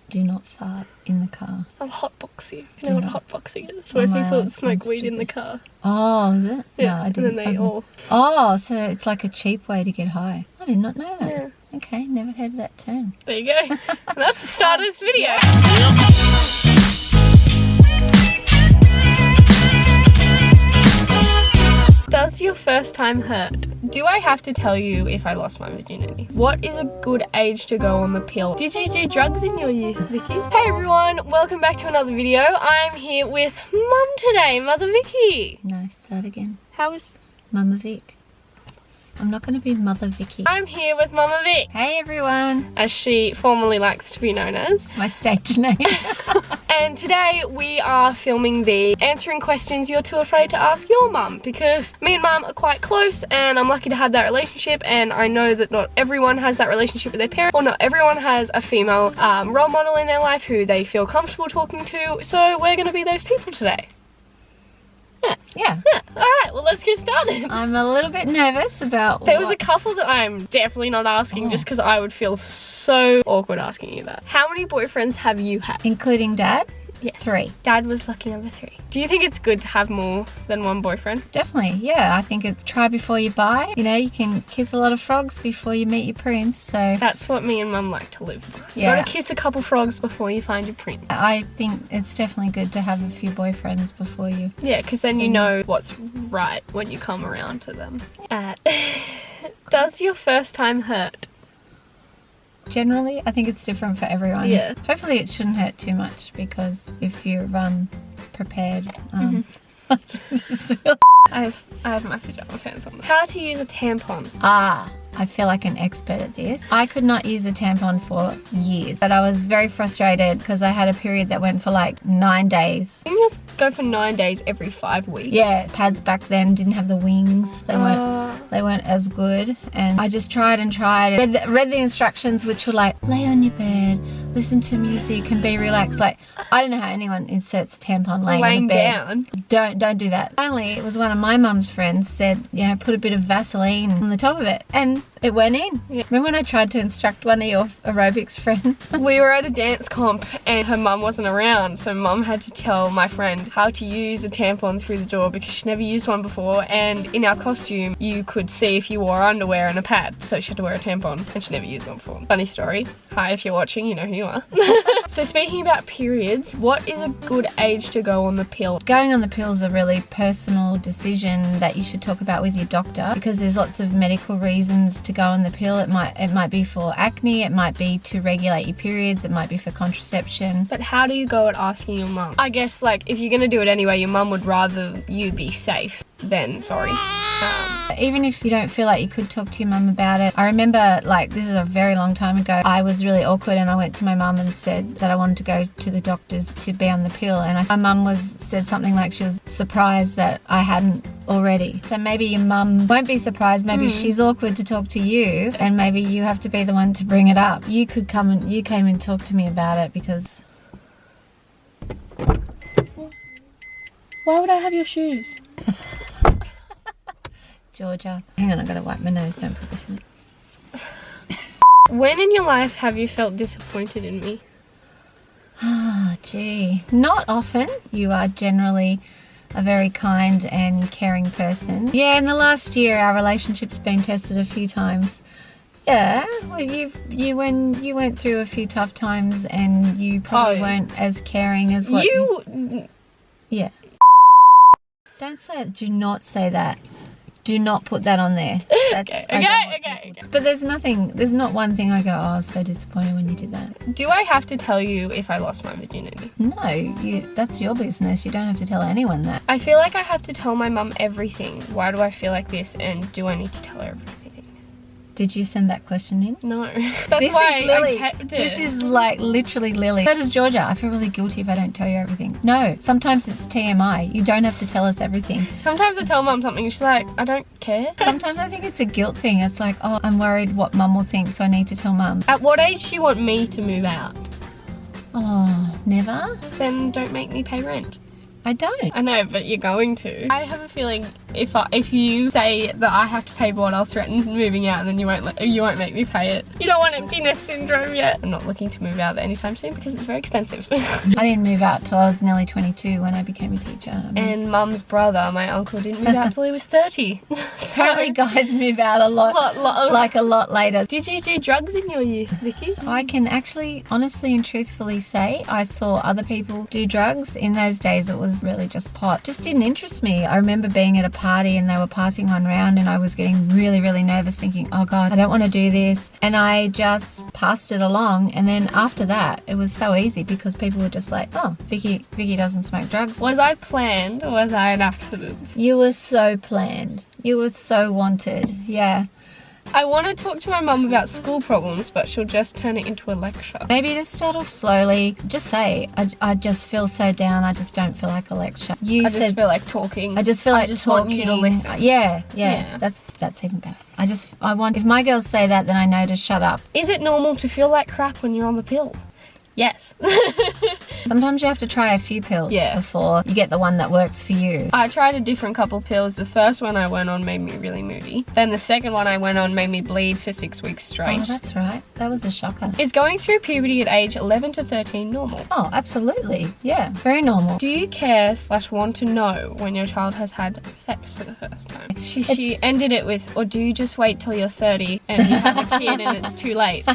Do not fart in the car. I'll hotbox you. You know what hotboxing is? Where people smoke weed in the car. Oh, is it? Yeah, no, I didn't. And then they all... Oh, so it's like a cheap way to get high. I did not know that. Yeah. Okay, never heard of that term. There you go. And that's the start of this video. Does your first time hurt? Do I have to tell you if I lost my virginity? What is a good age to go on the pill? Did you do drugs in your youth, Vicky? Hey everyone, welcome back to another video. I'm here with Mum today, Mother Vicky. No, start again. How was... Mama Vic. I'm not going to be Mother Vicky. I'm here with Mama Vic. Hey everyone. As she formerly likes to be known as. My stage name. And today we are filming the answering questions you're too afraid to ask your mum, because me and Mum are quite close and I'm lucky to have that relationship, and I know that not everyone has that relationship with their parents, or not everyone has a female role model in their life who they feel comfortable talking to, so we're going to be those people today. Yeah. Alright, well let's get started. I'm a little bit nervous about There was a couple that I'm definitely not asking just because I would feel so awkward asking you that. How many boyfriends have you had? Including Dad? Yes. 3. Dad was lucky number 3. Do you think it's good to have more than one boyfriend? Definitely, yeah. I think it's try before you buy. You know, you can kiss a lot of frogs before you meet your prince, so... That's what me and Mum like to live by. You Yeah. gotta kiss a couple frogs before you find your prince. I think it's definitely good to have a few boyfriends before you... Yeah, because then you know what's right when you come around to them. Does your first time hurt? Generally, I think it's different for everyone. Yeah. Hopefully it shouldn't hurt too much, because if you're prepared, I have my pajama pants on. How to use a tampon? I feel like an expert at this. I could not use a tampon for years, but I was very frustrated because I had a period that went for like 9 days. You can just go for 9 days every 5 weeks. Yeah, pads back then didn't have the wings. They weren't as good, and I just tried and tried. Read the instructions, which were like, lay on your bed, listen to music and be relaxed. Like, I don't know how anyone inserts a tampon laying on the bed. Down. Don't do that. Finally, it was one of my mum's friends said, you know, put a bit of Vaseline on the top of it, and it went in. Yeah. Remember when I tried to instruct one of your aerobics friends? We were at a dance comp and her mum wasn't around, so Mum had to tell my friend how to use a tampon through the door because she never used one before, and in our costume you could see if you wore underwear and a pad, so she had to wear a tampon and she never used one before. Funny story. Hi, if you're watching, you know who you are. So speaking about periods, what is a good age to go on the pill? Going on the pill is a really personal decision that you should talk about with your doctor, because there's lots of medical reasons to go on the pill. It might be for acne, it might be to regulate your periods, it might be for contraception. But how do you go at asking your mum? I guess, like, if you're gonna do it anyway, your mum would rather you be safe than sorry. Even if you don't feel like you could talk to your mum about it. I remember, like, this is a very long time ago, I was really awkward and I went to my mum and said that I wanted to go to the doctors to be on the pill, and my mum said something like she was surprised that I hadn't already. So maybe your mum won't be surprised, maybe she's awkward to talk to you, and maybe you have to be the one to bring it up. You came and talk to me about it, because... Why would I have your shoes? Georgia. Hang on, I gotta wipe my nose, don't put this in it. When in your life have you felt disappointed in me? Oh, gee. Not often. You are generally a very kind and caring person. Yeah, in the last year our relationship's been tested a few times. Yeah, well, you went through a few tough times and you probably weren't as caring as what Yeah. Don't say it. Do not say that. Do not put that on there. Okay. But there's not one thing I go, oh, I was so disappointed when you did that. Do I have to tell you if I lost my virginity? No, that's your business. You don't have to tell anyone that. I feel like I have to tell my mum everything. Why do I feel like this, and do I need to tell her everything? Did you send that question in? No. That's why I kept it. This is like literally Lily. So does Georgia. I feel really guilty if I don't tell you everything. No, sometimes it's TMI. You don't have to tell us everything. Sometimes I tell Mum something and she's like, I don't care. Sometimes I think it's a guilt thing. It's like, oh, I'm worried what Mum will think, so I need to tell Mum. At what age do you want me to move out? Oh, never? Then don't make me pay rent. I don't. I know, but you're going to. I have a feeling if you say that I have to pay board, I'll threaten moving out, and then you won't make me pay it. You don't want empty nest syndrome yet. I'm not looking to move out there anytime soon because it's very expensive. I didn't move out till I was nearly 22 when I became a teacher. And Mum's brother, my uncle, didn't move out till he was 30. Apparently guys move out a lot later. Did you do drugs in your youth, Vicky? I can actually honestly and truthfully say I saw other people do drugs. In those days it was really just pot. Just didn't interest me. I remember being at a party and they were passing one round and I was getting really, really nervous thinking, oh God, I don't want to do this. And I just passed it along, and then after that it was so easy because people were just like, oh, Vicky doesn't smoke drugs. Was I planned or was I an accident? You were so planned. You were so wanted. Yeah. I want to talk to my mum about school problems, but she'll just turn it into a lecture. Maybe just start off slowly. Just say, I just feel so down. I just don't feel like a lecture. I just feel like talking. I just feel like talking. Want you to listen. Yeah. That's even better. I want, if my girls say that, then I know to shut up. Is it normal to feel like crap when you're on the pill? Yes. Sometimes you have to try a few pills before you get the one that works for you. I tried a different couple pills. The first one I went on made me really moody. Then the second one I went on made me bleed for 6 weeks straight. Oh, that's right. That was a shocker. Is going through puberty at age 11 to 13 normal? Oh, absolutely. Yeah, very normal. Do you care / want to know when your child has had sex for the first time? She ended it with, or do you just wait till you're 30 and you have a kid and it's too late?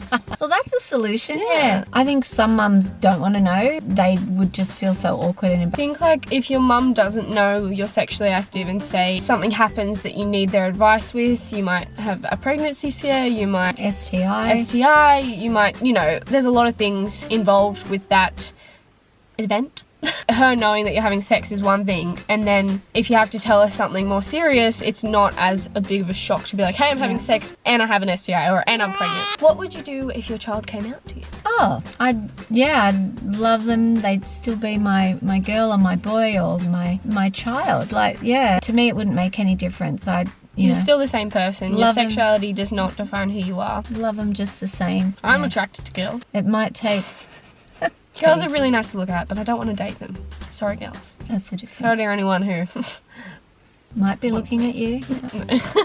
Well, that's a solution. Yeah. I think some mums don't want to know. They would just feel so awkward and I think like if your mum doesn't know you're sexually active and say something happens that you need their advice with, you might have a pregnancy scare, you might STI, you might, you know, there's a lot of things involved with that event. Her knowing that you're having sex is one thing, and then if you have to tell her something more serious, it's not as a big of a shock to be like, hey, I'm having sex and I have an STI and I'm pregnant. What would you do if your child came out to you? Oh, I'd love them. They'd still be my girl or my boy or my child. Like, yeah, to me it wouldn't make any difference. You're still the same person. Your sexuality does not define who you are. Love them just the same. I'm attracted to girls. It might take... Girls are really nice to look at, but I don't want to date them. Sorry, girls. That's the difference. Sorry to anyone who... might be looking at you.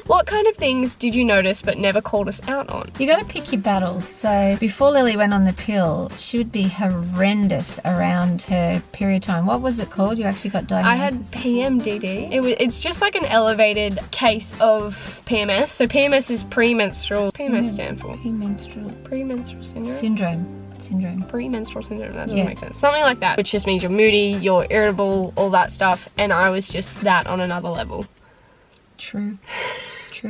What kind of things did you notice but never called us out on? You got to pick your battles. So before Lily went on the pill, she would be horrendous around her period time. What was it called? You actually got diagnosed? I had PMDD. It's just like an elevated case of PMS. So PMS is premenstrual. PMS stand for? Premenstrual syndrome. Premenstrual syndrome, that doesn't make sense. Something like that, which just means you're moody, you're irritable, all that stuff, and I was just that on another level. True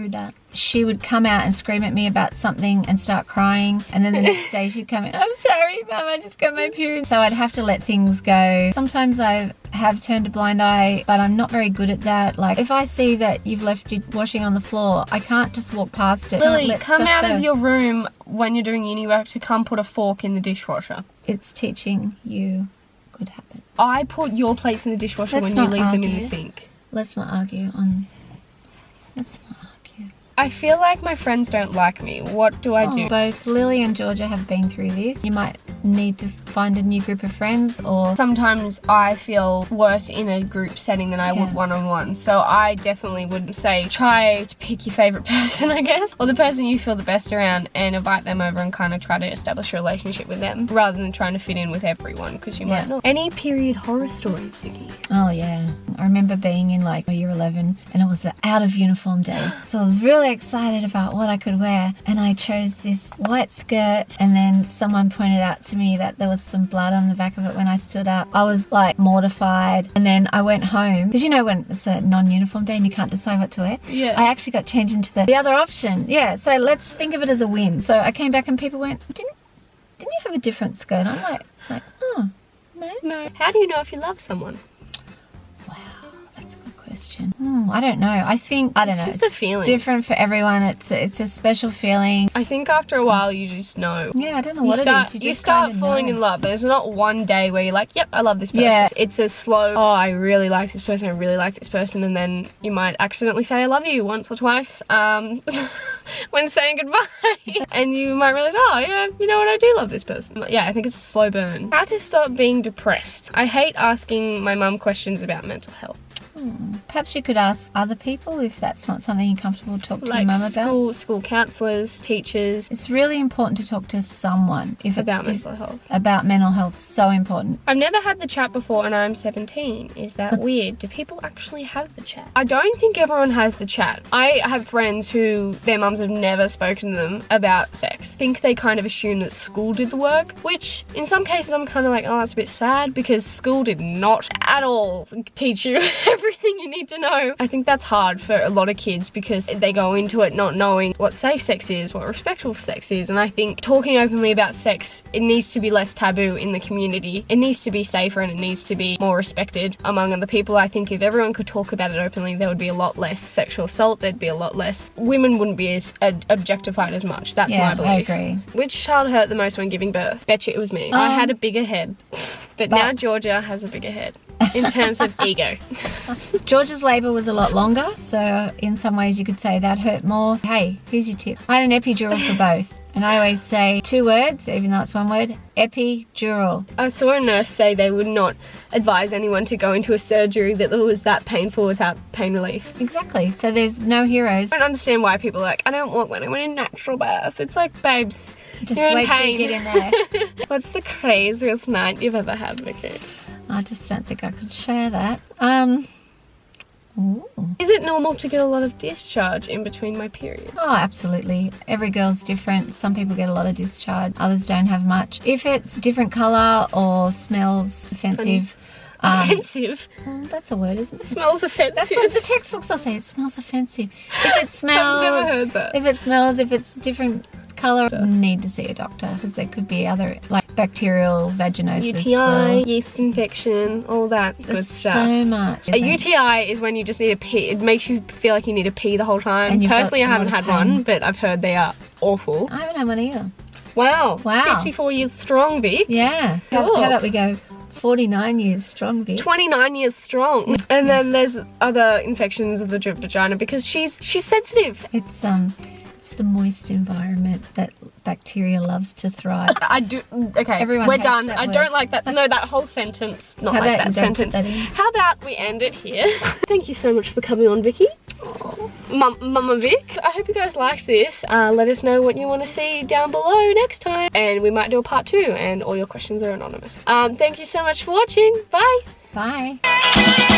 that. She would come out and scream at me about something and start crying, and then the next day she'd come in, I'm sorry Mum, I just got my period. So I'd have to let things go. Sometimes I have turned a blind eye, but I'm not very good at that. Like if I see that you've left your washing on the floor, I can't just walk past it. Lily, come out of your room when you're doing uni work to come put a fork in the dishwasher. It's teaching you good habits. I put your plates in the dishwasher when you leave them in the sink. Let's not argue. I feel like my friends don't like me. What do I do? Both Lily and Georgia have been through this. You might need to find a new group of friends, or sometimes I feel worse in a group setting than I would one-on-one. So I definitely would say try to pick your favorite person, I guess, or the person you feel the best around, and invite them over and kind of try to establish a relationship with them rather than trying to fit in with everyone, because you might not. Any period horror stories, Vicky? Oh yeah, I remember being in like year 11 and it was the out of uniform day, so I was really excited about what I could wear, and I chose this white skirt, and then someone pointed out to me that there was some blood on the back of it when I stood up. I was like mortified, and then I went home, because you know when it's a non-uniform day and you can't decide what to wear. I actually got changed into the other option. So let's think of it as a win. So I came back and people went, didn't you have a different skirt? I'm like, it's like, oh, no. How do you know if you love someone? Question. I don't know. I don't know. It's just a feeling. Different for everyone. It's a special feeling. I think after a while you just know. Yeah, I don't know what it is. You start falling in love. There's not one day where you're like, yep, I love this person. Yeah. It's a slow, oh, I really like this person, I really like this person, and then you might accidentally say I love you once or twice when saying goodbye. And you might realize, oh yeah, you know what, I do love this person. Yeah, I think it's a slow burn. How to stop being depressed. I hate asking my mum questions about mental health. Perhaps you could ask other people if that's not something you're comfortable to talk to your mum about. School counsellors, teachers. It's really important to talk to someone About mental health. About mental health, so important. I've never had the chat before and I'm 17. Is that weird? Do people actually have the chat? I don't think everyone has the chat. I have friends who their mums have never spoken to them about sex. I think they kind of assume that school did the work, which in some cases I'm kind of like, oh, that's a bit sad, because school did not at all teach you everything you need to know. I think that's hard for a lot of kids because they go into it not knowing what safe sex is, what respectful sex is, and I think talking openly about sex, it needs to be less taboo in the community. It needs to be safer and it needs to be more respected among other people. I think if everyone could talk about it openly, there would be a lot less sexual assault, there'd be a lot less, women wouldn't be as objectified as much. That's my belief. I agree. Which child hurt the most when giving birth? Betcha it was me. I had a bigger head, but now Georgia has a bigger head in terms of ego. Georgia's labour was a lot longer, so in some ways you could say that hurt more. Hey, here's your tip. I had an epidural for both. And I always say 2 words, even though it's 1 word, epidural. I saw a nurse say they would not advise anyone to go into a surgery that was that painful without pain relief. Exactly. So there's no heroes. I don't understand why people are like, I don't want one, I want a natural birth. It's like, babes, Just you're in wait till pain. you get in there. What's the craziest night you've ever had, Vicky? I just don't think I could share that. Ooh. Is it normal to get a lot of discharge in between my periods? Oh, absolutely. Every girl's different. Some people get a lot of discharge, others don't have much. If it's different colour or smells offensive... Offensive? That's a word, isn't it? Smells offensive. That's what the textbooks will say. It smells offensive. If it smells... I've never heard that. If it's different colour, you need to see a doctor because there could be other, like bacterial vaginosis. UTI, yeast infection, all that good stuff. So much. A UTI is when you just need to pee. It makes you feel like you need to pee the whole time. And you've got Personally, I a lot haven't of had pain. one, but I've heard they are awful. I haven't had one either. Wow. 54 years strong, Vic. Yeah. Cool. How about we go 49 years strong, Vic? 29 years strong. And then there's other infections of the vagina because she's sensitive. It's the moist environment that bacteria loves to thrive. I do. Okay, Everyone we're hates done. that I word. don't like that. No, that whole sentence. Not How like about that you don't sentence. put that in? How about we end it here? Thank you so much for coming on, Vicky. Mama Vic. I hope you guys liked this. Let us know what you want to see down below next time, and we might do a part 2. And all your questions are anonymous. Thank you so much for watching. Bye. Bye.